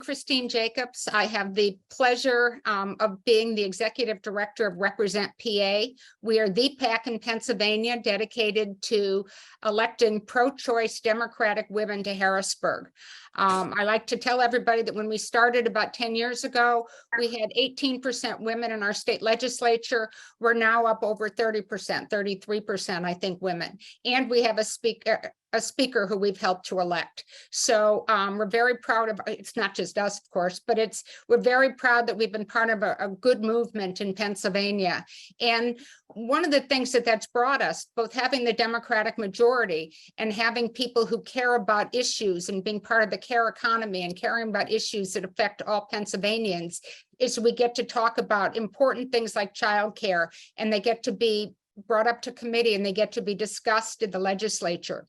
Christine Jacobs. I have the pleasure of being the executive director of Represent M.P.A. We are the PAC in Pennsylvania dedicated to electing pro-choice Democratic women to Harrisburg. I like to tell everybody that when we started about 10 years ago, we had 18% women in our state legislature. We're now up over 30%, 33%, I think, women. And we have a speaker who we've helped to elect. So we're very proud of, it's not just us, of course, but we're very proud that we've been part of a good movement in Pennsylvania. And one of the things that's brought us, both having the Democratic majority and having people who care about issues and being part of the care economy and caring about issues that affect all Pennsylvanians, is we get to talk about important things like childcare, and they get to be brought up to committee and they get to be discussed in the legislature.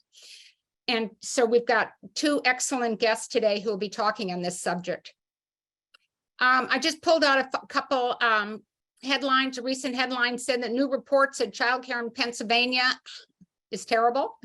And so we've got two excellent guests today who will be talking on this subject. I just pulled out a couple headlines. A recent headline said that new reports that childcare in Pennsylvania is terrible.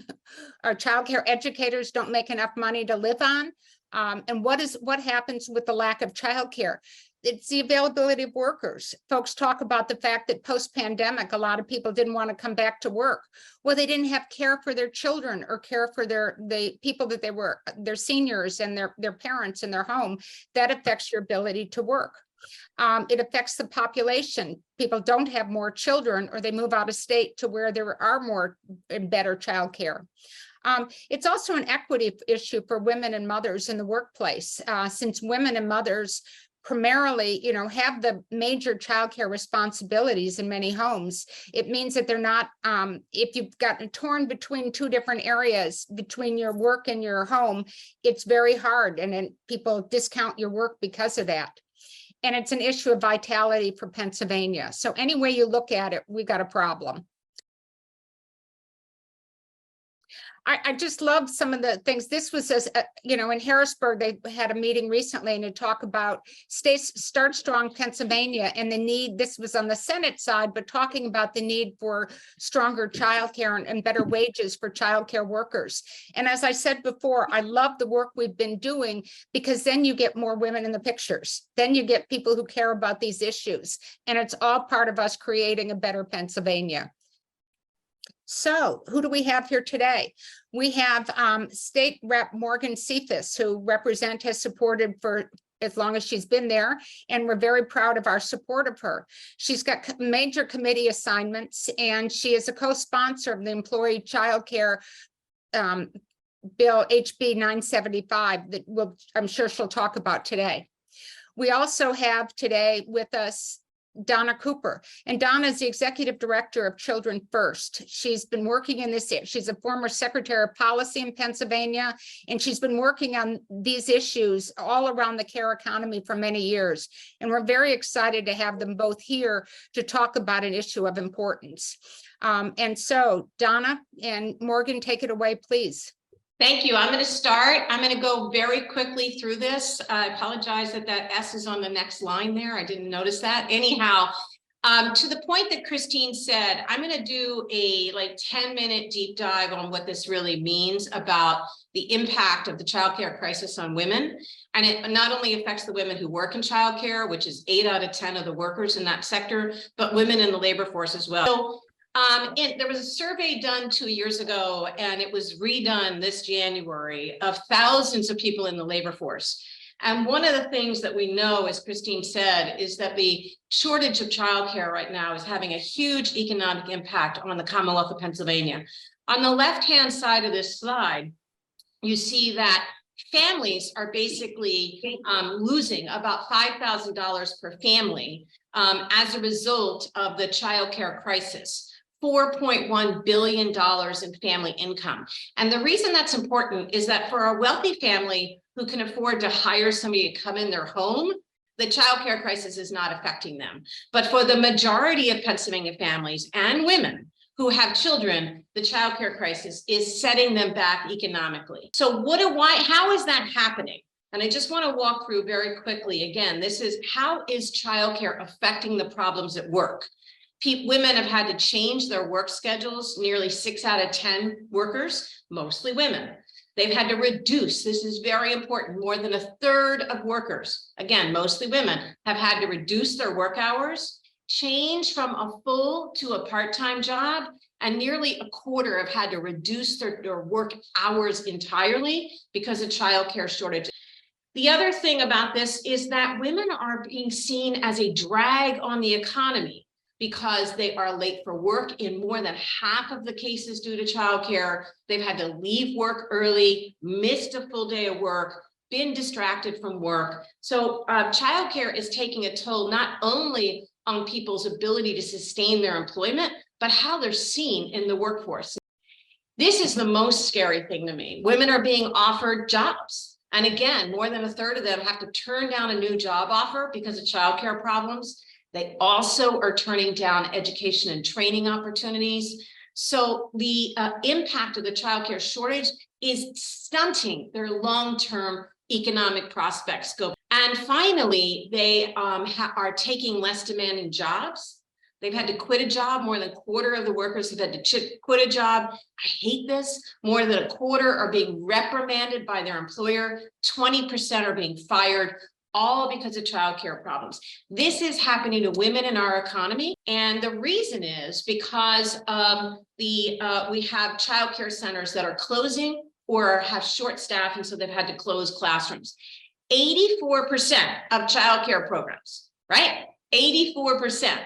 Our childcare educators don't make enough money to live on. And what happens with the lack of childcare? It's the availability of workers. Folks talk about the fact that post-pandemic, a lot of people didn't want to come back to work. Well, they didn't have care for their children or care for the people that their seniors and their parents in their home. That affects your ability to work. It affects the population. People don't have more children, or they move out of state to where there are more and better childcare. It's also an equity issue for women and mothers in the workplace, since women and mothers primarily, have the major childcare responsibilities in many homes. It means that they're not, if you've gotten torn between two different areas, between your work and your home, it's very hard, and then people discount your work because of that. And it's an issue of vitality for Pennsylvania. So any way you look at it, we've got a problem. I just love some of the things. This was, in Harrisburg, they had a meeting recently and they talk about Start Strong Pennsylvania and the need. This was on the Senate side, but talking about the need for stronger childcare and better wages for childcare workers. And as I said before, I love the work we've been doing, because then you get more women in the pictures. Then you get people who care about these issues. And it's all part of us creating a better Pennsylvania. So who do we have here today? We have State Rep Morgan Cephas, who has supported for as long as she's been there, and we're very proud of our support of her. She's got major committee assignments, and she is a co-sponsor of the Employee Child Care Bill HB 975 that I'm sure she'll talk about today. We also have today with us Donna Cooper, and Donna is the executive director of Children First. She's been working in this. She's a former secretary of policy in Pennsylvania, and she's been working on these issues all around the care economy for many years. And we're very excited to have them both here to talk about an issue of importance. And so Donna and Morgan, take it away, please. Thank you. I'm going to start. I'm going to go very quickly through this. I apologize that S is on the next line there. I didn't notice that. Anyhow, to the point that Christine said, I'm going to do a 10-minute deep dive on what this really means about the impact of the childcare crisis on women. And it not only affects the women who work in childcare, which is 8 out of 10 of the workers in that sector, but women in the labor force as well. So, there was a survey done 2 years ago, and it was redone this January, of thousands of people in the labor force. And one of the things that we know, as Christine said, is that the shortage of childcare right now is having a huge economic impact on the Commonwealth of Pennsylvania. On the left-hand side of this slide, you see that families are basically losing about $5,000 per family as a result of the childcare crisis. $4.1 billion in family income. And the reason that's important is that for a wealthy family who can afford to hire somebody to come in their home, the childcare crisis is not affecting them. But for the majority of Pennsylvania families and women who have children, the childcare crisis is setting them back economically. So how is that happening? And I just want to walk through very quickly. Again, this is how is childcare affecting the problems at work? Women have had to change their work schedules, nearly 6 out of 10 workers, mostly women. They've had to reduce, this is very important, more than a third of workers, again, mostly women, have had to reduce their work hours, change from a full to a part-time job, and nearly a quarter have had to reduce their work hours entirely because of childcare shortage. The other thing about this is that women are being seen as a drag on the economy because they are late for work in more than half of the cases due to childcare. They've had to leave work early, missed a full day of work, been distracted from work. So childcare is taking a toll not only on people's ability to sustain their employment, but how they're seen in the workforce. This is the most scary thing to me. Women are being offered jobs. And again, more than a third of them have to turn down a new job offer because of childcare problems. They also are turning down education and training opportunities. So the impact of the childcare shortage is stunting their long-term economic prospects. And finally, they are taking less demanding jobs. They've had to quit a job. More than a quarter of the workers have had to quit a job. I hate this. More than a quarter are being reprimanded by their employer. 20% are being fired, all because of childcare problems. This is happening to women in our economy. And the reason is because we have childcare centers that are closing or have short staff, and so they've had to close classrooms. 84% of childcare programs, right? 84%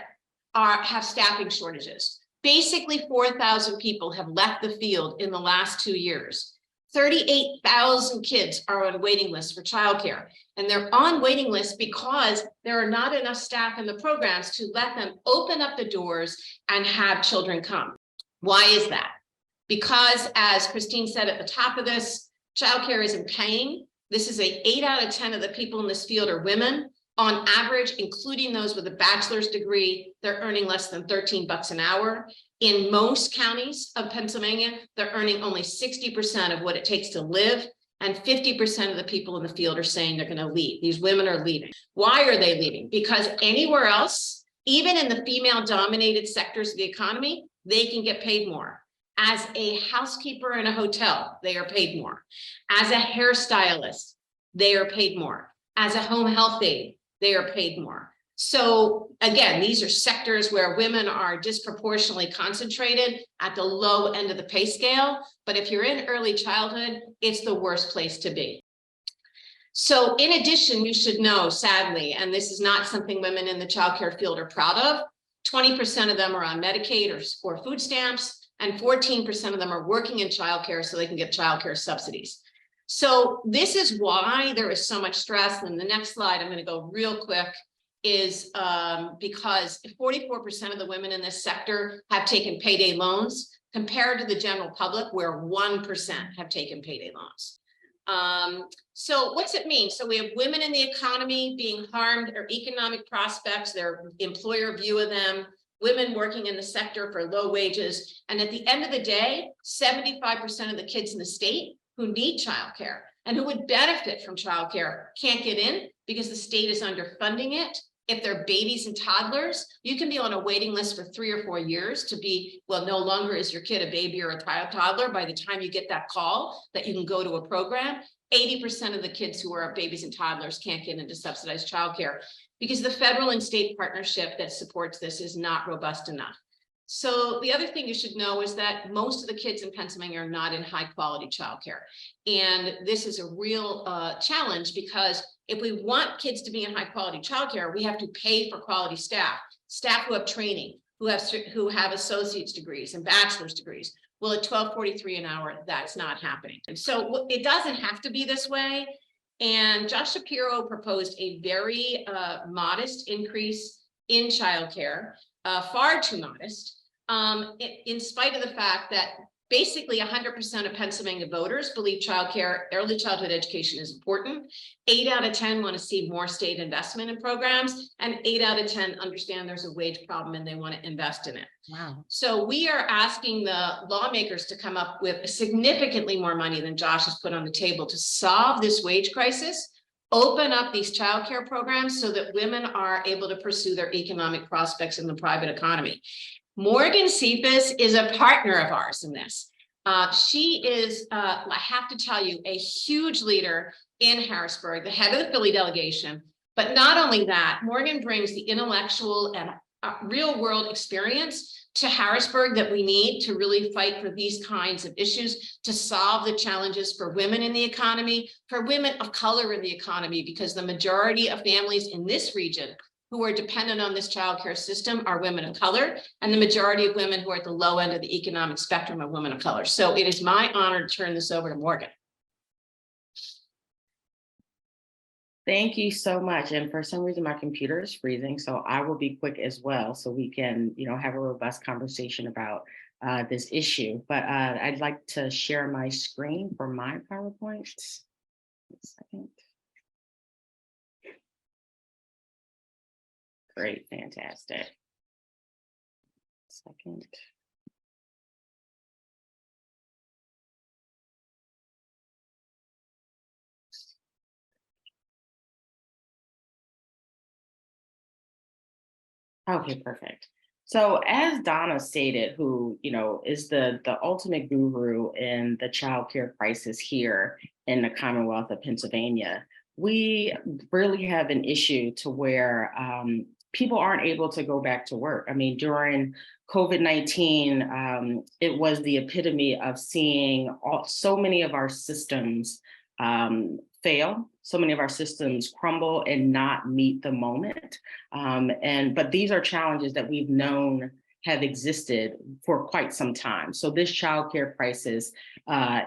have staffing shortages. Basically, 4,000 people have left the field in the last 2 years. 38,000 kids are on waiting lists for childcare, and they're on waiting lists because there are not enough staff in the programs to let them open up the doors and have children come. Why is that? Because, as Christine said at the top of this, childcare isn't paying. This is 8 out of 10 of the people in this field are women. On average, including those with a bachelor's degree, they're earning less than 13 bucks an hour. In most counties of Pennsylvania, they're earning only 60% of what it takes to live, and 50% of the people in the field are saying they're going to leave. These women are leaving. Why are they leaving? Because anywhere else, even in the female-dominated sectors of the economy, they can get paid more. As a housekeeper in a hotel, they are paid more. As a hairstylist, they are paid more. As a home health aide, they are paid more. So again, these are sectors where women are disproportionately concentrated at the low end of the pay scale. But if you're in early childhood, it's the worst place to be. So in addition, you should know, sadly, and this is not something women in the childcare field are proud of, 20% of them are on Medicaid or food stamps, and 14% of them are working in childcare so they can get childcare subsidies. So this is why there is so much stress. And the next slide, I'm going to go real quick, is because 44% of the women in this sector have taken payday loans compared to the general public, where 1% have taken payday loans. So what's it mean? So we have women in the economy being harmed, their economic prospects, their employer view of them, women working in the sector for low wages. And at the end of the day, 75% of the kids in the state who need childcare and who would benefit from childcare can't get in because the state is underfunding it. If they're babies and toddlers, you can be on a waiting list for 3 or 4 years to be, well, no longer is your kid a baby or a toddler by the time you get that call that you can go to a program. 80% of the kids who are babies and toddlers can't get into subsidized childcare because the federal and state partnership that supports this is not robust enough. So the other thing you should know is that most of the kids in Pennsylvania are not in high quality childcare. And this is a real challenge because if we want kids to be in high quality childcare, we have to pay for quality staff who have training, who have associate's degrees and bachelor's degrees. Well, at $12.43 an hour, that's not happening. And so it doesn't have to be this way. And Josh Shapiro proposed a very modest increase in childcare, far too modest. In spite of the fact that basically 100% of Pennsylvania voters believe early childhood education is important. 8 out of 10 want to see more state investment in programs, and 8 out of 10 understand there's a wage problem and they want to invest in it. Wow. So we are asking the lawmakers to come up with significantly more money than Josh has put on the table to solve this wage crisis, open up these childcare programs so that women are able to pursue their economic prospects in the private economy. Morgan Cephas is a partner of ours in this. She is, I have to tell you, a huge leader in Harrisburg, the head of the Philly delegation. But not only that, Morgan brings the intellectual and real world experience to Harrisburg that we need to really fight for these kinds of issues, to solve the challenges for women in the economy, for women of color in the economy, because the majority of families in this region who are dependent on this childcare system are women of color, and the majority of women who are at the low end of the economic spectrum are women of color. So it is my honor to turn this over to Morgan. Thank you so much. And for some reason, my computer is freezing, so I will be quick as well, so we can, have a robust conversation about this issue. But I'd like to share my screen for my PowerPoint. One second. Great, fantastic. Second. Okay, perfect. So as Donna stated, who, is the ultimate guru in the child care crisis here in the Commonwealth of Pennsylvania, we really have an issue to where people aren't able to go back to work. I mean, during COVID-19, it was the epitome of seeing so many of our systems fail, so many of our systems crumble and not meet the moment. But these are challenges that we've known have existed for quite some time. So this childcare crisis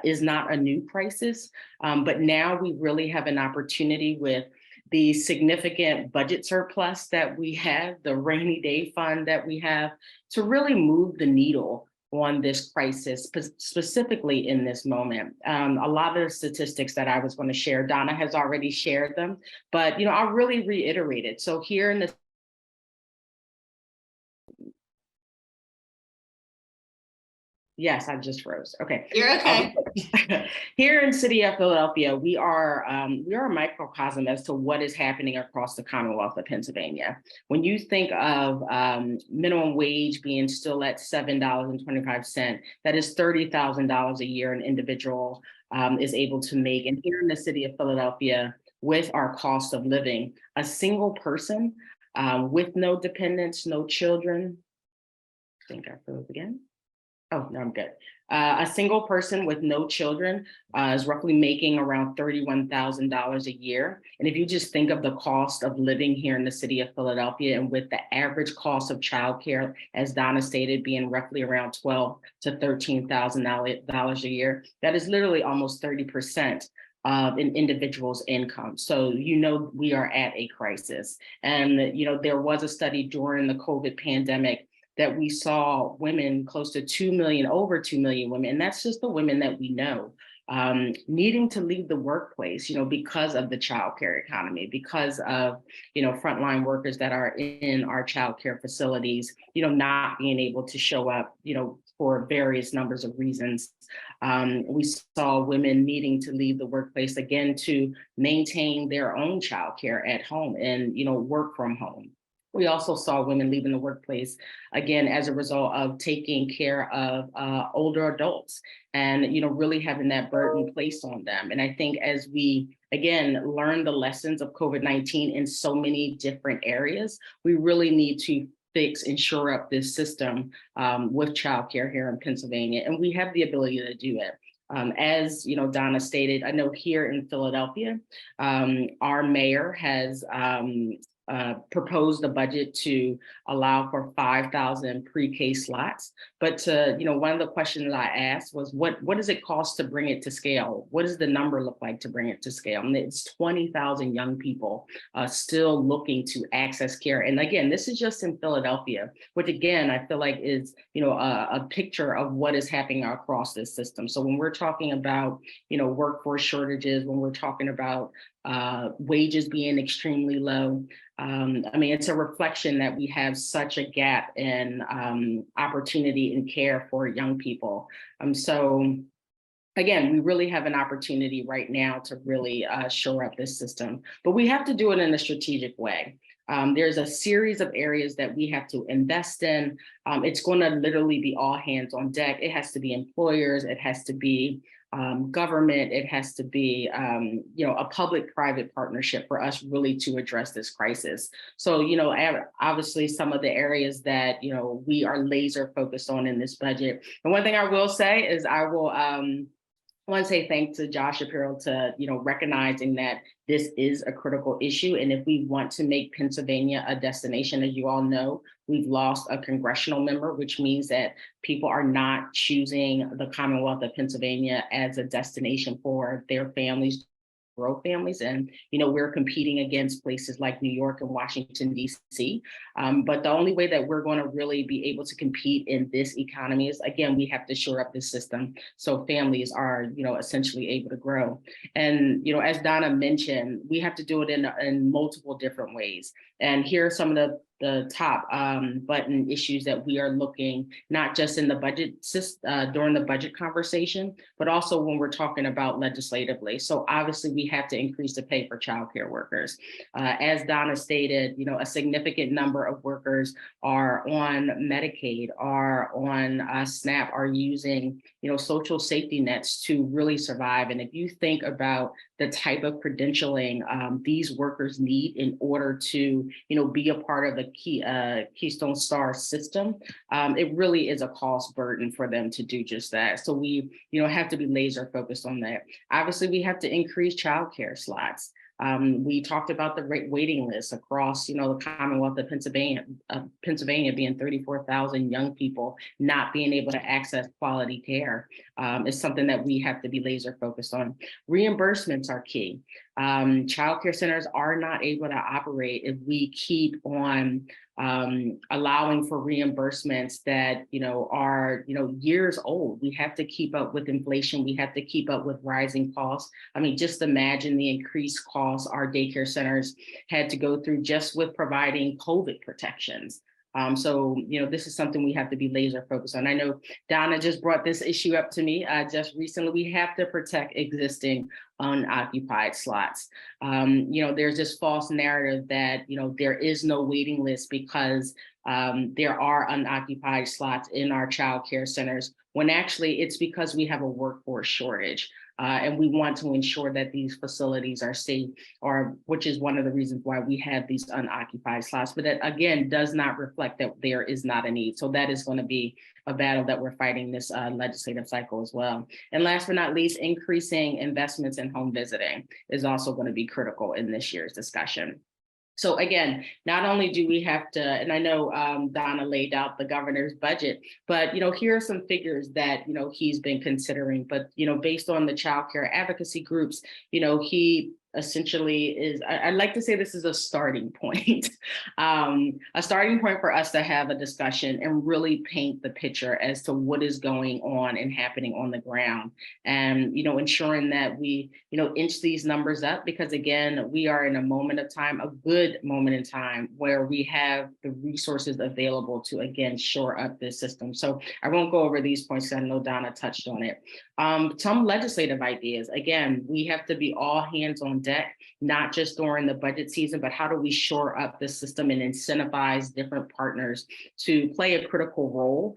is not a new crisis, but now we really have an opportunity with the significant budget surplus that we have, the rainy day fund that we have, to really move the needle on this crisis, specifically in this moment. A lot of the statistics that I was going to share, Donna has already shared them, but I'll really reiterate it. So here in the Yes, I just froze. Okay. You're okay. Here in City of Philadelphia, we are a microcosm as to what is happening across the Commonwealth of Pennsylvania. When you think of minimum wage being still at $7.25, that is $30,000 a year an individual is able to make. And here in the City of Philadelphia, with our cost of living, a single person with no dependents, no children, I think I froze again. Oh, no, I'm good. A single person with no children is roughly making around $31,000 a year. And if you just think of the cost of living here in the city of Philadelphia, and with the average cost of childcare, as Donna stated, being roughly around $12,000 to $13,000 a year, that is literally almost 30% of an individual's income. So, we are at a crisis. And, there was a study during the COVID pandemic that we saw women, close to 2 million, over 2 million women, and that's just the women that we know, needing to leave the workplace, because of the childcare economy, because of, frontline workers that are in our childcare facilities, not being able to show up, for various numbers of reasons. We saw women needing to leave the workplace again to maintain their own childcare at home and, work from home. We also saw women leaving the workplace, again, as a result of taking care of older adults and, really having that burden placed on them. And I think as we, again, learn the lessons of COVID-19 in so many different areas, we really need to fix and shore up this system with childcare here in Pennsylvania. And we have the ability to do it. As Donna stated, I know here in Philadelphia, our mayor has proposed a budget to allow for 5,000 pre-K slots. But one of the questions I asked was, what does it cost to bring it to scale? What does the number look like to bring it to scale? And it's 20,000 young people still looking to access care. And again, this is just in Philadelphia, which again, I feel like is, a picture of what is happening across this system. So when we're talking about, workforce shortages, when we're talking about wages being extremely low, it's a reflection that we have such a gap in opportunity and care for young people. So again, we really have an opportunity right now to really shore up this system, but we have to do it in a strategic way. There's a series of areas that we have to invest in. It's going to literally be all hands on deck. It has to be employers, it has to be government, it has to be a public-private partnership for us really to address this crisis. So, obviously some of the areas that, we are laser focused on in this budget. And one thing I will say is I want to say thanks to Josh Shapiro to, recognizing that this is a critical issue. And if we want to make Pennsylvania a destination, as you all know, we've lost a congressional member, which means that people are not choosing the Commonwealth of Pennsylvania as a destination for their families, grow families. And, we're competing against places like New York and Washington, D.C. But the only way that we're going to really be able to compete in this economy is, again, we have to shore up the system so families are, essentially able to grow. And, as Donna mentioned, we have to do it in multiple different ways. And here are some of the top button issues that we are looking, not just in the budget during the budget conversation, but also when we're talking about legislatively. So obviously we have to increase the pay for childcare workers. As Donna stated, a significant number of workers are on Medicaid, are on SNAP, are using, social safety nets to really survive. And if you think about the type of credentialing these workers need in order to, be a part of the Keystone Star system, it really is a cost burden for them to do just that. So we, have to be laser focused on that. Obviously, we have to increase childcare slots. We talked about the waiting list across, the Commonwealth of Pennsylvania being 34,000 young people not being able to access quality care is something that we have to be laser focused on. Reimbursements are key. Childcare centers are not able to operate if we keep on allowing for reimbursements that, are, years old. We have to keep up with inflation. We have to keep up with rising costs. I mean, just imagine the increased costs our daycare centers had to go through just with providing COVID protections. So, this is something we have to be laser focused on. I know Donna just brought this issue up to me just recently. We have to protect existing unoccupied slots. There's this false narrative that, there is no waiting list because there are unoccupied slots in our child care centers, when actually it's because we have a workforce shortage. And we want to ensure that these facilities are safe, which is one of the reasons why we have these unoccupied slots. But that, again, does not reflect that there is not a need. So that is going to be a battle that we're fighting this legislative cycle as well. And last but not least, increasing investments in home visiting is also going to be critical in this year's discussion. So again, not only do we have to, and I know Donna laid out the governor's budget, but, here are some figures that, he's been considering, but, based on the child care advocacy groups, he essentially is, I'd like to say this is a starting point, a starting point for us to have a discussion and really paint the picture as to what is going on and happening on the ground. And, ensuring that we, inch these numbers up, because again, we are in a moment of time, a good moment in time where we have the resources available to, again, shore up this system. So I won't go over these points, because I know Donna touched on it. Some legislative ideas, again, we have to be all hands on deck, not just during the budget season, but how do we shore up the system and incentivize different partners to play a critical role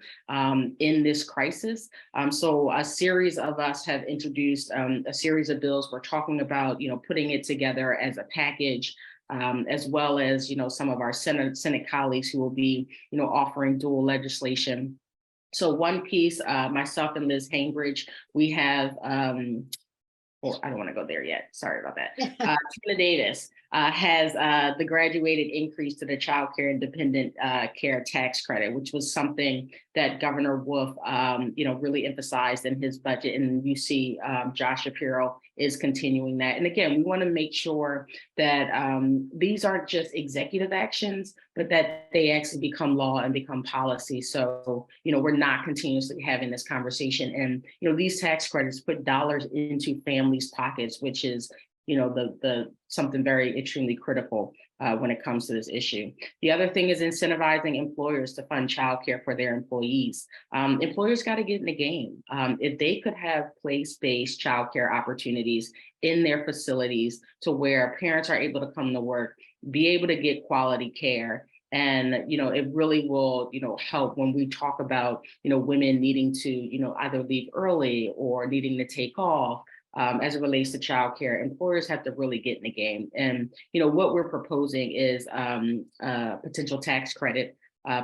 in this crisis. So a series of us have introduced a series of bills. We're talking about, putting it together as a package, as well as, some of our Senate colleagues who will be, offering dual legislation. So one piece, myself and Liz Hainbridge, we have, well, I don't want to go there yet. Sorry about that. Tina Davis has the graduated increase to the child care and dependent care tax credit, which was something that Governor Wolf, really emphasized in his budget. And you see Josh Shapiro is continuing that. And again, we want to make sure that these aren't just executive actions, but that they actually become law and become policy. So, we're not continuously having this conversation. And, these tax credits put dollars into families' pockets, which is, the something very extremely critical when it comes to this issue. The other thing is incentivizing employers to fund childcare for their employees. Employers got to get in the game. If they could have place-based childcare opportunities in their facilities to where parents are able to come to work, be able to get quality care. And, it really will, help when we talk about, women needing to, either leave early or needing to take off. As it relates to childcare, employers have to really get in the game. And, what we're proposing is a potential tax credit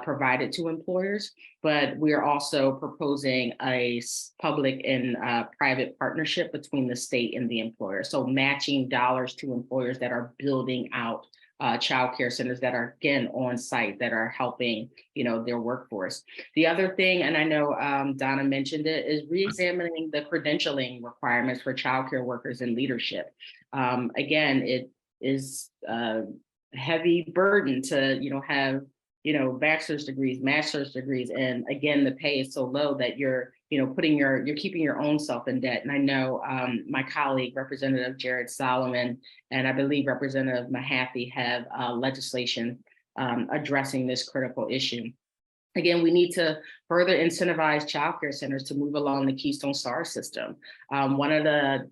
provided to employers, but we're also proposing a public and private partnership between the state and the employer. So matching dollars to employers that are building out child care centers that are, again, on site, that are helping, their workforce. The other thing, and I know Donna mentioned it, is reexamining the credentialing requirements for child care workers in leadership. Again, it is a heavy burden to, have bachelor's degrees, master's degrees. And again, the pay is so low that you're keeping your own self in debt. And I know my colleague, Representative Jared Solomon, and I believe Representative Mahaffey have legislation addressing this critical issue. Again, we need to further incentivize childcare centers to move along the Keystone Star system. One of the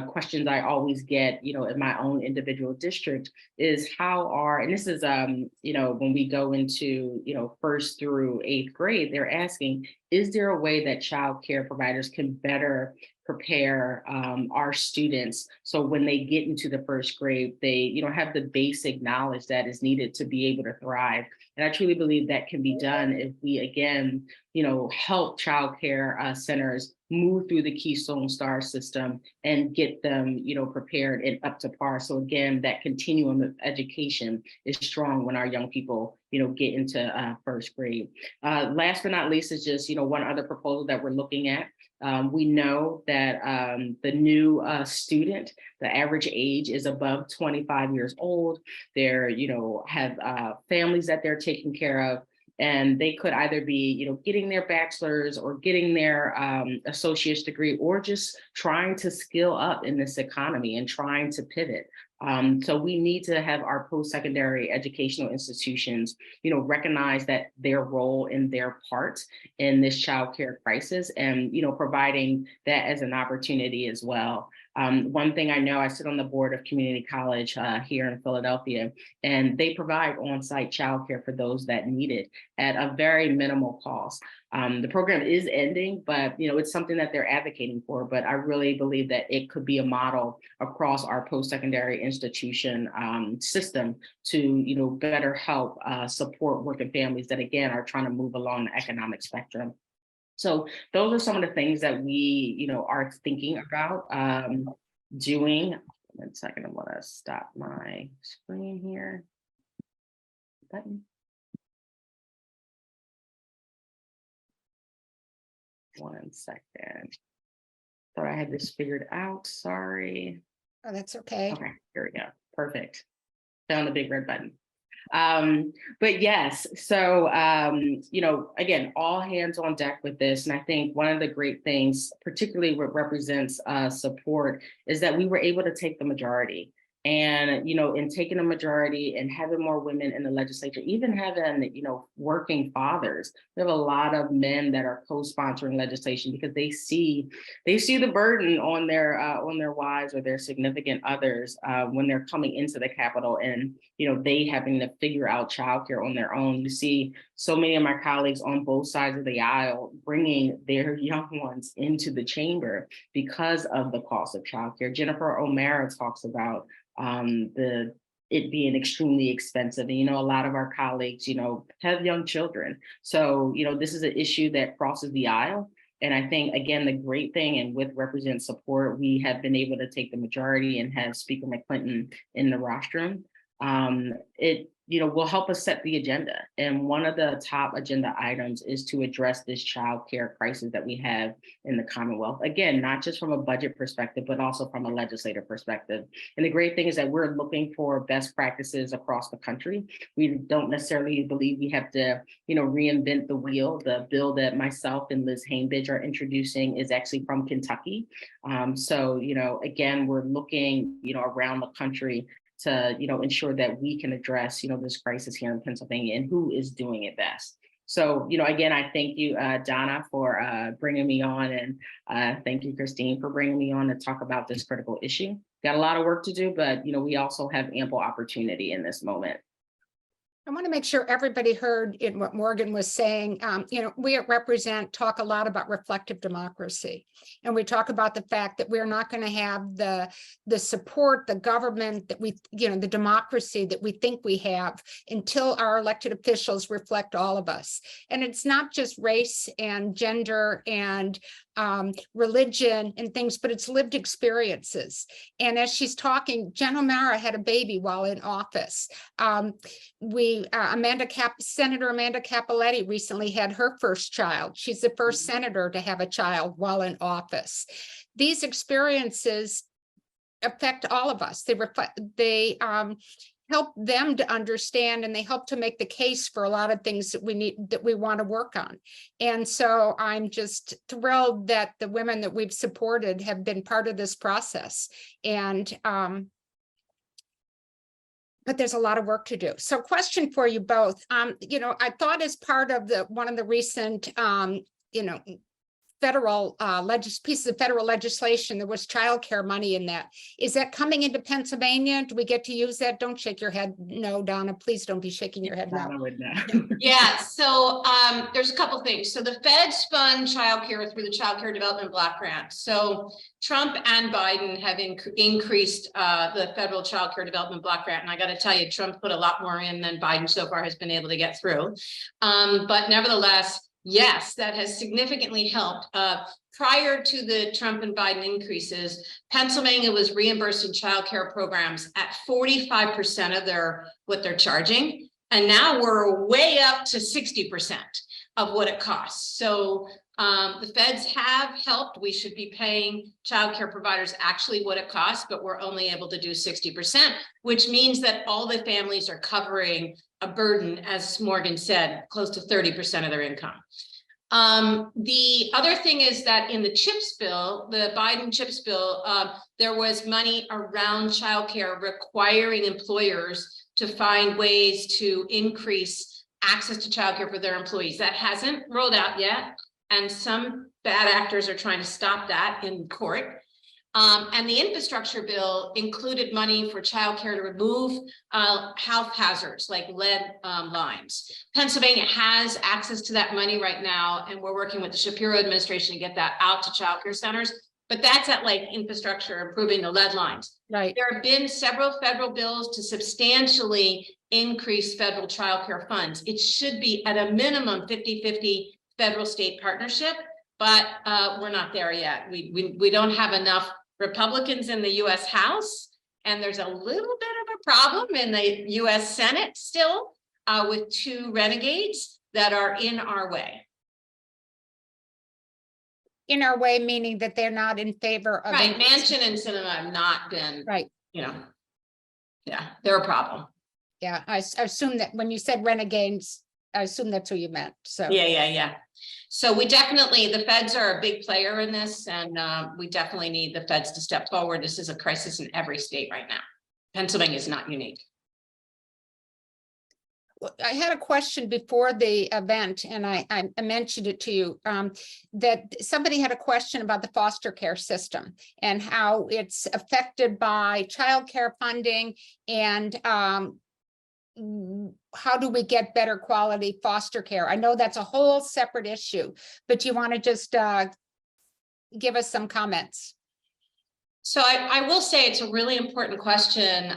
questions I always get, in my own individual district is and this is, when we go into, 1st through 8th grade, they're asking, is there a way that child care providers can better prepare our students so when they get into the 1st grade, they, have the basic knowledge that is needed to be able to thrive. And I truly believe that can be done if we, again, help child care centers move through the Keystone Star system and get them, prepared and up to par. So again, that continuum of education is strong when our young people, get into 1st grade. Last but not least is just, one other proposal that we're looking at. We know that the new student, the average age is above 25 years old. They're, have families that they're taking care of. And they could either be, getting their bachelor's or getting their associate's degree, or just trying to skill up in this economy and trying to pivot. So we need to have our post-secondary educational institutions, recognize that their role and their part in this childcare crisis, and, providing that as an opportunity as well. One thing I know, I sit on the board of community college here in Philadelphia, and they provide on-site childcare for those that need it at a very minimal cost. The program is ending, but it's something that they're advocating for. But I really believe that it could be a model across our post-secondary institution system to better help support working families that, again, are trying to move along the economic spectrum. So those are some of the things that we, are thinking about doing. 1 second, I want to stop my screen here. Button. 1 second. Thought I had this figured out. Sorry. Oh, that's okay. Okay, here we go. Perfect. Found the big red button. But yes, so, again, all hands on deck with this. And I think one of the great things, particularly what represents support, is that we were able to take the majority. And, in taking a majority and having more women in the legislature, even having, working fathers, we have a lot of men that are co-sponsoring legislation because they see the burden on their wives or their significant others when they're coming into the Capitol, and, they having to figure out childcare on their own. You see so many of my colleagues on both sides of the aisle bringing their young ones into the chamber because of the cost of childcare. Jennifer O'Mara talks about it being extremely expensive. And, a lot of our colleagues, have young children. So, this is an issue that crosses the aisle. And I think, again, the great thing, and with Represent support, we have been able to take the majority and have Speaker McClinton in the rostrum. It will help us set the agenda. And one of the top agenda items is to address this child care crisis that we have in the Commonwealth. Again, not just from a budget perspective, but also from a legislative perspective. And the great thing is that we're looking for best practices across the country. We don't necessarily believe we have to, reinvent the wheel. The bill that myself and Liz Hainbidge are introducing is actually from Kentucky. So, again, we're looking, around the country to, ensure that we can address, this crisis here in Pennsylvania, and who is doing it best. So, again, I thank you, Donna, for bringing me on, and thank you, Christine, for bringing me on to talk about this critical issue. got a lot of work to do, but we also have ample opportunity in this moment. I want to make sure everybody heard in what Morgan was saying. We at Represent talk a lot about reflective democracy. And we talk about the fact that we're not going to have the support, the government that the democracy that we think we have until our elected officials reflect all of us. And it's not just race and gender and religion and things, but it's lived experiences. And as she's talking, Jen O'Mara had a baby while in office. Senator Amanda Capoletti recently had her first child. She's the first senator to have a child while in office. These experiences affect all of us. They help them to understand, and they help to make the case for a lot of things that we want to work on. And so I'm just thrilled that the women that we've supported have been part of this process. And but there's a lot of work to do. So question for you both. I thought as part of one of the recent federal pieces of federal legislation, there was childcare money in that. Is that coming into Pennsylvania? Do we get to use that? Don't shake your head no, Donna. Please don't be shaking your head no. Donna would know. Yeah, so there's a couple things. So the feds fund childcare through the Child Care Development Block Grant. So Trump and Biden have increased the federal Child Care Development Block Grant. And I got to tell you, Trump put a lot more in than Biden so far has been able to get through. But nevertheless, yes, that has significantly helped. Prior to the Trump and Biden increases, Pennsylvania was reimbursing child care programs at 45% of what they're charging. And now we're way up to 60% of what it costs. So the feds have helped. We should be paying child care providers actually what it costs, but we're only able to do 60%, which means that all the families are covering a burden, as Morgan said, close to 30% of their income. The other thing is that in the CHIPS bill, the Biden CHIPS bill, there was money around childcare requiring employers to find ways to increase access to childcare for their employees. That hasn't rolled out yet, and some bad actors are trying to stop that in court. And the infrastructure bill included money for childcare to remove health hazards like lead lines. Pennsylvania has access to that money right now, and we're working with the Shapiro administration to get that out to childcare centers. But that's at like infrastructure, improving the lead lines. Right. There have been several federal bills to substantially increase federal childcare funds. It should be at a minimum 50-50 federal state partnership, but we're not there yet. We don't have enough Republicans in the US House, and there's a little bit of a problem in the US Senate still with two renegades that are in our way. In our way, meaning that they're not in favor of Right, Manchin and Sinema have not been, right. Yeah, they're a problem. Yeah, I assume that when you said renegades, I assume that's who you meant. So Yeah. So we definitely, the feds are a big player in this, and we definitely need the feds to step forward. This is a crisis in every state right now. Pennsylvania is not unique. I had a question before the event, and I mentioned it to you, that somebody had a question about the foster care system and how it's affected by childcare funding, and how do we get better quality foster care? I know that's a whole separate issue, but do you want to just give us some comments? So I will say it's a really important question.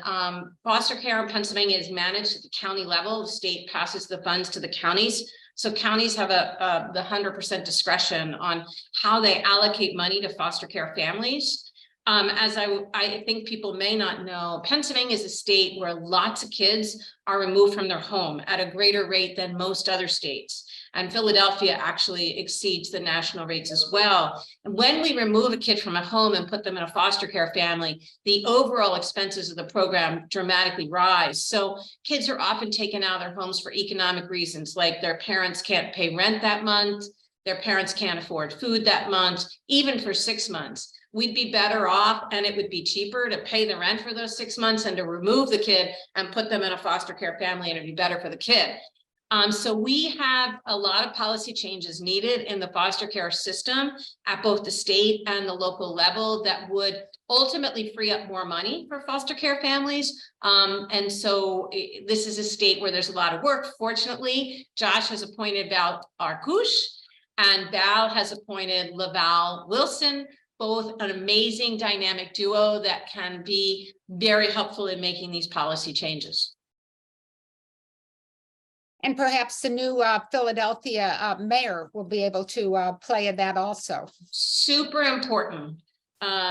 Foster care in Pennsylvania is managed at the county level. The state passes the funds to the counties. So counties have the 100% discretion on how they allocate money to foster care families. As I think people may not know, Pennsylvania is a state where lots of kids are removed from their home at a greater rate than most other states. And Philadelphia actually exceeds the national rates as well. And when we remove a kid from a home and put them in a foster care family, the overall expenses of the program dramatically rise. So kids are often taken out of their homes for economic reasons, like their parents can't pay rent that month, their parents can't afford food that month, even for 6 months. We'd be better off, and it would be cheaper to pay the rent for those 6 months and to remove the kid and put them in a foster care family, and it'd be better for the kid. So we have a lot of policy changes needed in the foster care system at both the state and the local level that would ultimately free up more money for foster care families. And so this is a state where there's a lot of work. Fortunately, Josh has appointed Val Arkush and Val has appointed Laval Wilson, both an amazing dynamic duo that can be very helpful in making these policy changes. And perhaps the new Philadelphia mayor will be able to play in that also. Super important.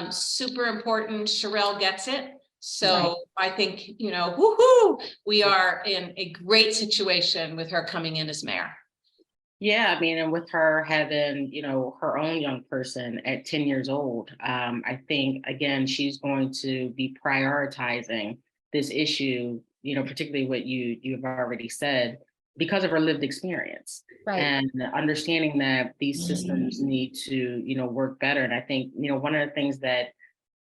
Super important. Sherelle gets it. So right. I think, you know, woohoo, we are in a great situation with her coming in as mayor. Yeah, I mean, and with her having, you know, her own young person at 10 years old, I think, again, she's going to be prioritizing this issue, you know, particularly what you've already said, because of her lived experience. Right. And understanding that these systems need to, you know, work better. And I think, you know, one of the things that,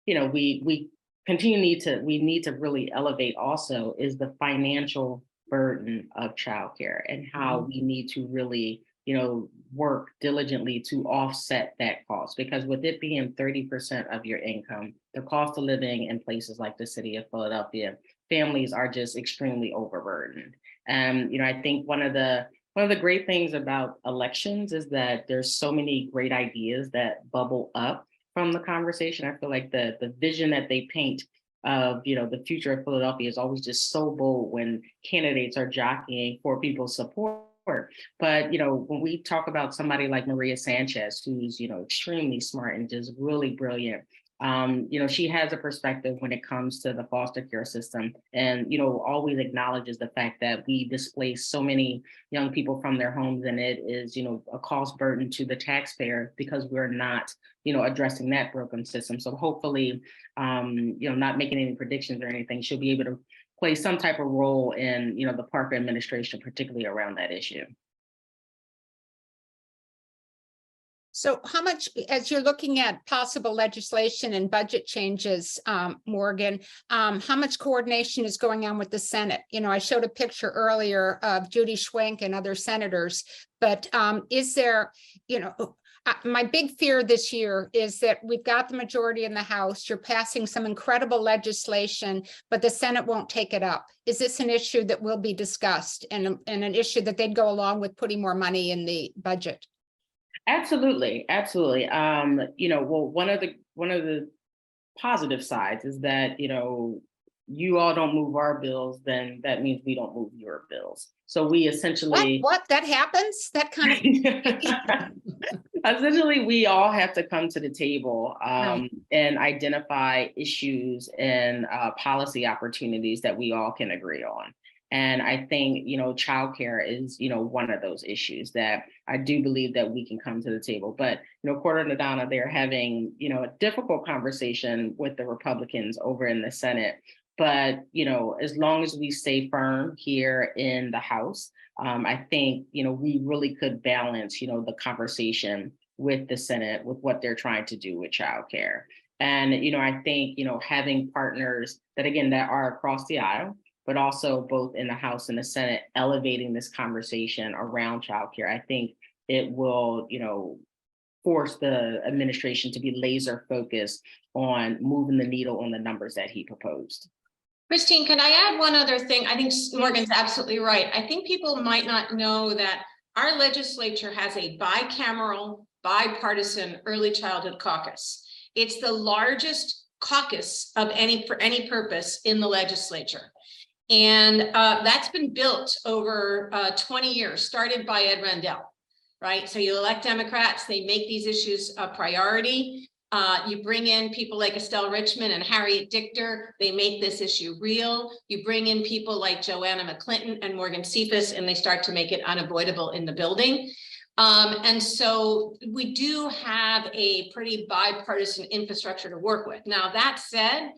you know, we need to really elevate also is the financial burden of childcare and how we need to really, you know, work diligently to offset that cost, because with it being 30% of your income, the cost of living in places like the city of Philadelphia, families are just extremely overburdened. And, you know, I think one of the great things about elections is that there's so many great ideas that bubble up from the conversation. I feel like the vision that they paint of, you know, the future of Philadelphia is always just so bold when candidates are jockeying for people's support. But, you know, when we talk about somebody like Maria Sanchez, who's, you know, extremely smart and just really brilliant, you know, she has a perspective when it comes to the foster care system and, you know, always acknowledges the fact that we displace so many young people from their homes, and it is, you know, a cost burden to the taxpayer because we're not, you know, addressing that broken system. So hopefully, you know, not making any predictions or anything, she'll be able to play some type of role in, you know, the Parker administration, particularly around that issue. So how much, as you're looking at possible legislation and budget changes, Morgan, how much coordination is going on with the Senate? You know, I showed a picture earlier of Judy Schwenk and other senators, but is there, you know, my big fear this year is that we've got the majority in the House, you're passing some incredible legislation, but the Senate won't take it up. Is this an issue that will be discussed and an issue that they'd go along with putting more money in the budget? Absolutely, absolutely. You know, well, one of the positive sides is that, you know, you all don't move our bills, then that means we don't move your bills. So we essentially what that happens, that kind of essentially we all have to come to the table and identify issues and policy opportunities that we all can agree on. And I think, you know, childcare is, you know, one of those issues that I do believe that we can come to the table. But, you know, according to Donna, they're having, you know, a difficult conversation with the Republicans over in the Senate. But, you know, as long as we stay firm here in the House, I think, you know, we really could balance, you know, the conversation with the Senate with what they're trying to do with childcare. And, you know, I think, you know, having partners that, again, that are across the aisle, but also both in the House and the Senate, elevating this conversation around childcare, I think it will, you know, force the administration to be laser focused on moving the needle on the numbers that he proposed. Christine, can I add one other thing? I think Morgan's absolutely right. I think people might not know that our legislature has a bicameral, bipartisan early childhood caucus. It's the largest caucus of for any purpose in the legislature. And that's been built over 20 years, started by Ed Rendell, right? So you elect Democrats, they make these issues a priority. You bring in people like Estelle Richmond and Harriet Dichter, they make this issue real. You bring in people like Joanna McClinton and Morgan Cephas, and they start to make it unavoidable in the building. And so we do have a pretty bipartisan infrastructure to work with. Now, that said,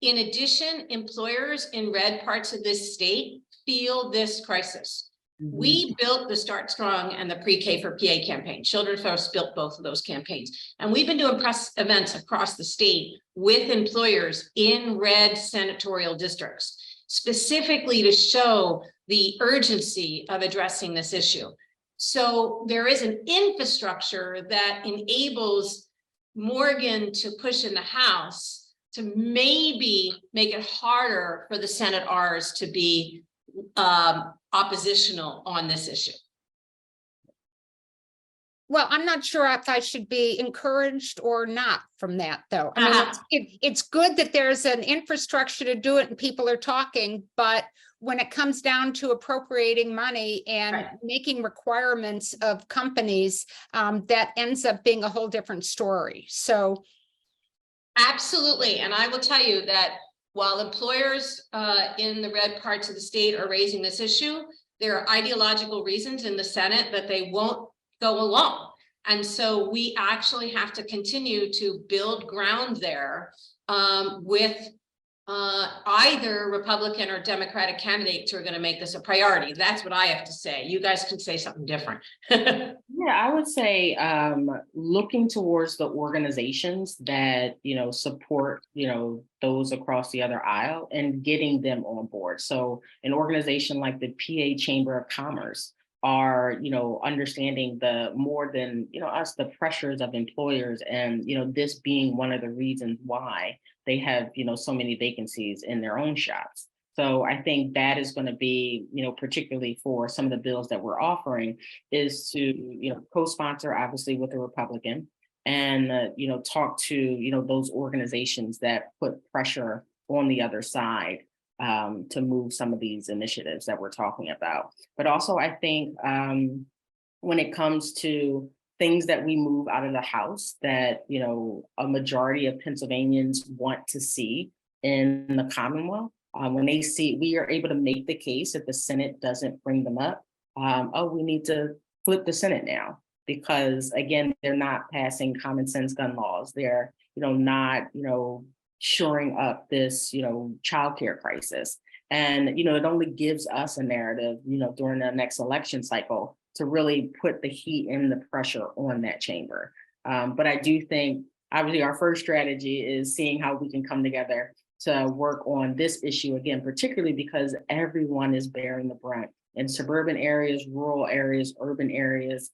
in addition, employers in red parts of this state feel this crisis. We built the Start Strong and the Pre-K for PA campaign. Children First built both of those campaigns. And we've been doing press events across the state with employers in red senatorial districts, specifically to show the urgency of addressing this issue. So there is an infrastructure that enables Morgan to push in the House to maybe make it harder for the Senate Rs to be oppositional on this issue. Well, I'm not sure if I should be encouraged or not from that, though. I mean, it's good that there's an infrastructure to do it and people are talking, but when it comes down to appropriating money and Right. making requirements of companies, that ends up being a whole different story. So Absolutely. And I will tell you that while employers in the red parts of the state are raising this issue, there are ideological reasons in the Senate that they won't go along. And so we actually have to continue to build ground there with either Republican or Democratic candidates who are going to make this a priority. That's what I have to say. You guys can say something different. Yeah, I would say looking towards the organizations that, support, those across the other aisle and getting them on board. So an organization like the PA Chamber of Commerce are, understanding the more than, us, the pressures of employers and, this being one of the reasons why they have, so many vacancies in their own shops. So I think that is going to be, particularly for some of the bills that we're offering, is to, co-sponsor obviously with a Republican and, talk to, those organizations that put pressure on the other side to move some of these initiatives that we're talking about. But also, I think when it comes to things that we move out of the House that, a majority of Pennsylvanians want to see in the Commonwealth, when they see we are able to make the case if the Senate doesn't bring them up, we need to flip the Senate now, because again, they're not passing common sense gun laws. They're, not, shoring up this, childcare crisis. And, it only gives us a narrative, during the next election cycle to really put the heat and the pressure on that chamber. But I do think, obviously, our first strategy is seeing how we can come together to work on this issue again, particularly because everyone is bearing the brunt in suburban areas, rural areas, urban areas.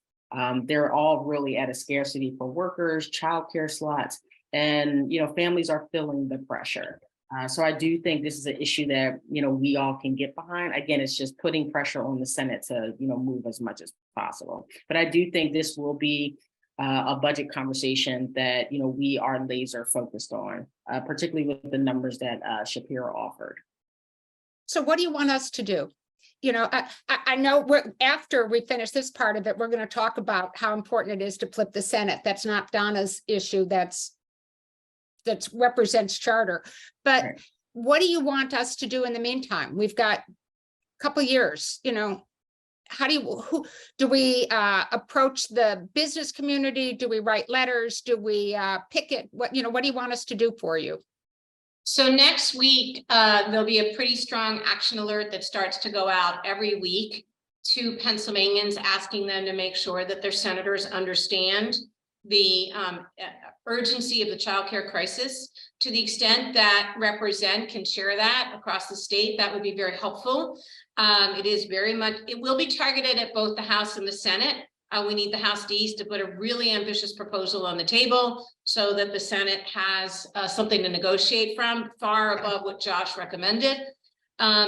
They're all really at a scarcity for workers, childcare slots, and families are feeling the pressure. So I do think this is an issue that we all can get behind. Again, it's just putting pressure on the Senate to move as much as possible. But I do think this will be a budget conversation that we are laser focused on, particularly with the numbers that Shapiro offered. So what do you want us to do? I know after we finish this part of it, we're going to talk about how important it is to flip the Senate. That's not Donna's issue. That represents charter. But right. What do you want us to do in the meantime? We've got a couple years, how do we approach the business community? Do we write letters? Do we picket? What do you want us to do for you? So next week, there'll be a pretty strong action alert that starts to go out every week to Pennsylvanians, asking them to make sure that their senators understand the urgency of the childcare crisis. To the extent that Represent can share that across the state, that would be very helpful. It will be targeted at both the House and the Senate. We need the House Ds to put a really ambitious proposal on the table so that the Senate has something to negotiate from, far above what Josh recommended.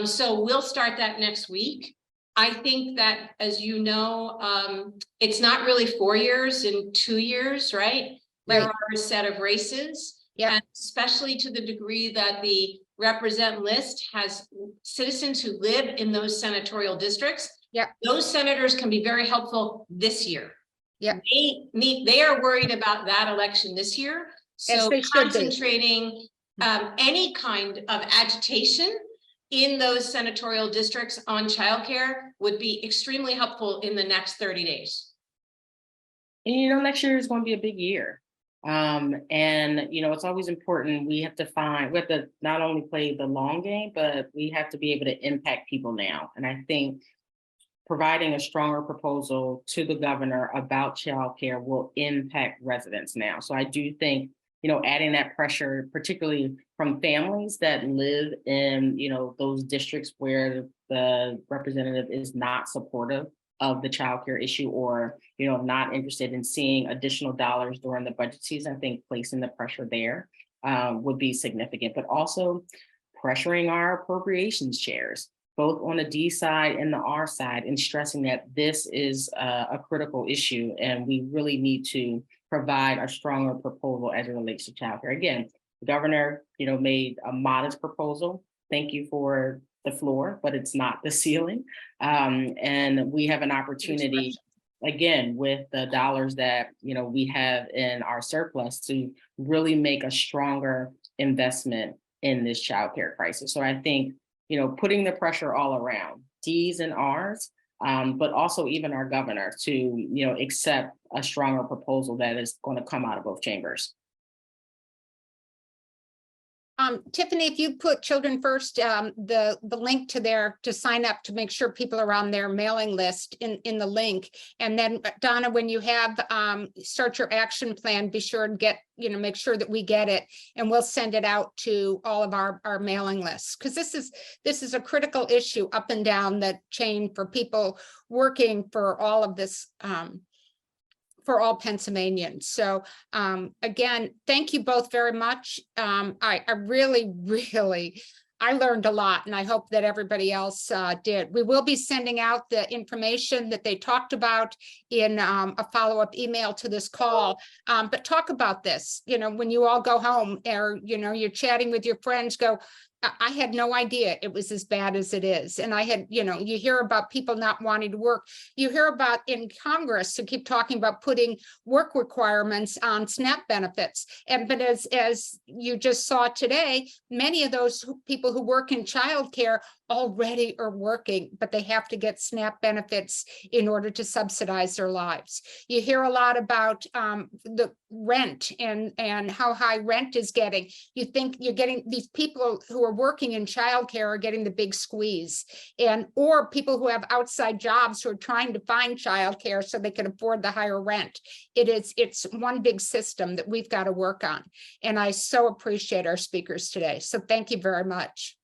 So we'll start that next week. I think that, as you know, it's not really 4 years in 2 years, right? There are a set of races, and especially to the degree that the Represent list has citizens who live in those senatorial districts. Those senators can be very helpful this year. They are worried about that election this year. So concentrating any kind of agitation in those senatorial districts on childcare would be extremely helpful in the next 30 days. And next year is going to be a big year. And it's always important. We have to not only play the long game, but we have to be able to impact people now. And I think providing a stronger proposal to the governor about childcare will impact residents now. So I do think, adding that pressure, particularly from families that live in, those districts where the representative is not supportive of the childcare issue, or not interested in seeing additional dollars during the budget season, I think placing the pressure there would be significant, but also pressuring our appropriations chairs, both on the D side and the R side, and stressing that this is a critical issue and we really need to provide a stronger proposal as it relates to childcare. Again, the governor, made a modest proposal. Thank you for the floor, but it's not the ceiling. And we have an opportunity, again, with the dollars that we have in our surplus to really make a stronger investment in this childcare crisis. So I think, putting the pressure all around, D's and R's, but also even our governor to, accept a stronger proposal that is going to come out of both chambers. Tiffany, if you put Children First, the link to sign up to make sure people are on their mailing list in the link. And then Donna, when you have start your action plan, be sure and make sure that we get it, and we'll send it out to all of our mailing lists, because this is a critical issue up and down the chain for people working for all of this, for all Pennsylvanians. So again, thank you both very much. I really, I learned a lot, and I hope that everybody else did. We will be sending out the information that they talked about in a follow-up email to this call. But talk about this, when you all go home, or you're chatting with your friends, go, I had no idea it was as bad as it is. And I had, you hear about people not wanting to work. You hear about in Congress to keep talking about putting work requirements on SNAP benefits. But as you just saw today, many of those people who work in childcare already are working, but they have to get SNAP benefits in order to subsidize their lives. You hear a lot about the rent and how high rent is getting. You think you're getting these people who are working in childcare are getting the big squeeze, or people who have outside jobs who are trying to find childcare so they can afford the higher rent. It's one big system that we've got to work on. And I so appreciate our speakers today. So thank you very much.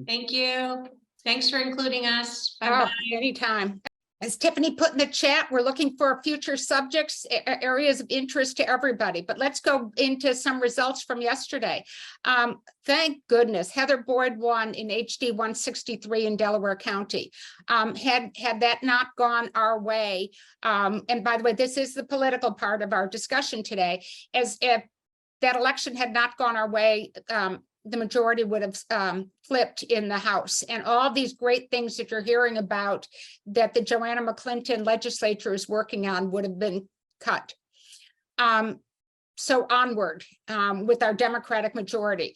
Thank you. Thanks for including us. Bye-bye. Anytime. As Tiffany put in the chat, we're looking for future subjects, areas of interest to everybody, but let's go into some results from yesterday. Thank goodness, Heather Boyd won in HD 163 in Delaware County. Had that not gone our way, and by the way, this is the political part of our discussion today, as if that election had not gone our way, the majority would have flipped in the House, and all these great things that you're hearing about that the Joanna McClinton legislature is working on would have been cut. So onward with our Democratic majority.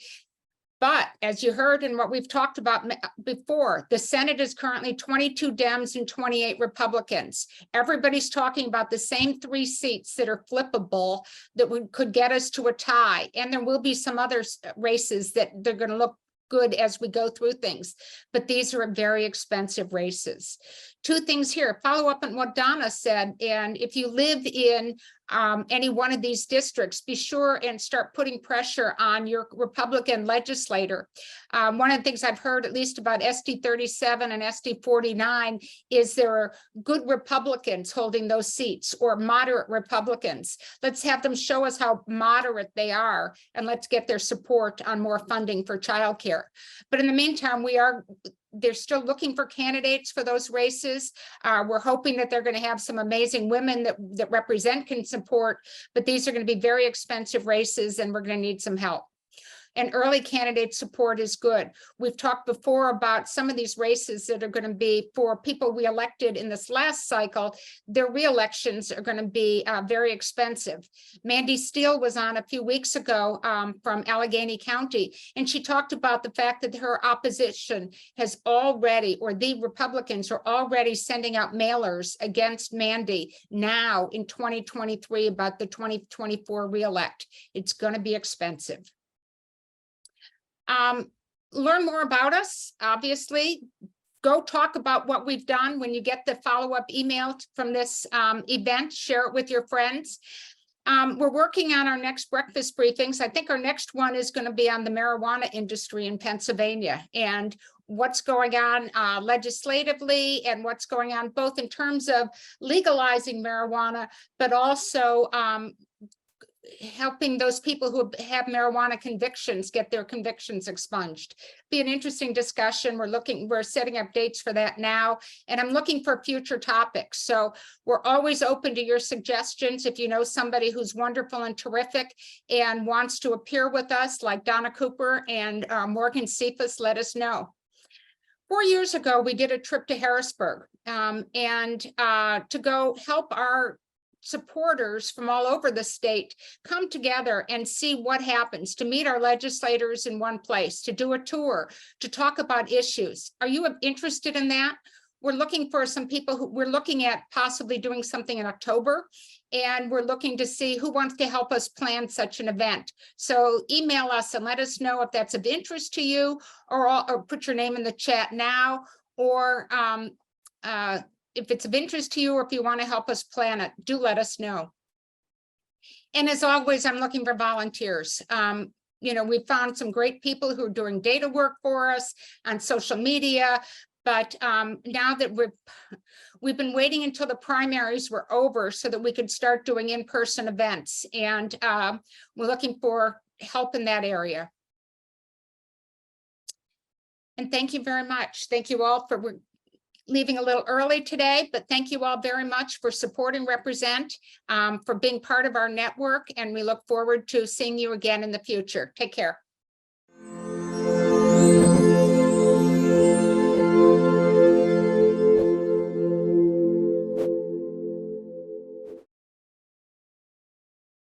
But as you heard in what we've talked about before, the Senate is currently 22 Dems and 28 Republicans. Everybody's talking about the same 3 seats that are flippable that could get us to a tie. And there will be some other races that they're going to look good as we go through things. But these are very expensive races. 2 things here, follow up on what Donna said. And if you live in any one of these districts, be sure and start putting pressure on your Republican legislator. One of the things I've heard, at least about SD 37 and SD 49, is there are good Republicans holding those seats, or moderate Republicans. Let's have them show us how moderate they are, and let's get their support on more funding for childcare. But in the meantime, they're still looking for candidates for those races. We're hoping that they're going to have some amazing women that represent can support, but these are going to be very expensive races, and we're going to need some help. And early candidate support is good. We've talked before about some of these races that are going to be for people we elected in this last cycle. Their re-elections are going to be very expensive. Mandy Steele was on a few weeks ago from Allegheny County, and she talked about the fact that her opposition has already, or the Republicans are already sending out mailers against Mandy now in 2023 about the 2024 re-elect. It's going to be expensive. Learn more about us, obviously. Go talk about what we've done. When you get the follow-up email from this event, share it with your friends. We're working on our next breakfast briefings. I think our next one is going to be on the marijuana industry in Pennsylvania and what's going on legislatively and what's going on both in terms of legalizing marijuana, but also helping those people who have marijuana convictions get their convictions expunged. Be an interesting discussion. We're setting up dates for that now, and I'm looking for future topics. So we're always open to your suggestions. If you know somebody who's wonderful and terrific and wants to appear with us, like Donna Cooper and Morgan Cephas, let us know. 4 years ago, we did a trip to Harrisburg to go help our supporters from all over the state come together and see what happens, to meet our legislators in one place, to do a tour, to talk about issues. Are you interested in that? We're looking for some people who we're looking at possibly doing something in October, and we're looking to see who wants to help us plan such an event. So email us and let us know if that's of interest to you, or put your name in the chat now, or if it's of interest to you, or if you want to help us plan it, do let us know. And as always, I'm looking for volunteers. We found some great people who are doing data work for us on social media, but now that we've been waiting until the primaries were over so that we could start doing in-person events, and we're looking for help in that area. And thank you very much. Thank you all for leaving a little early today, but thank you all very much for supporting Represent, for being part of our network, and we look forward to seeing you again in the future. Take care.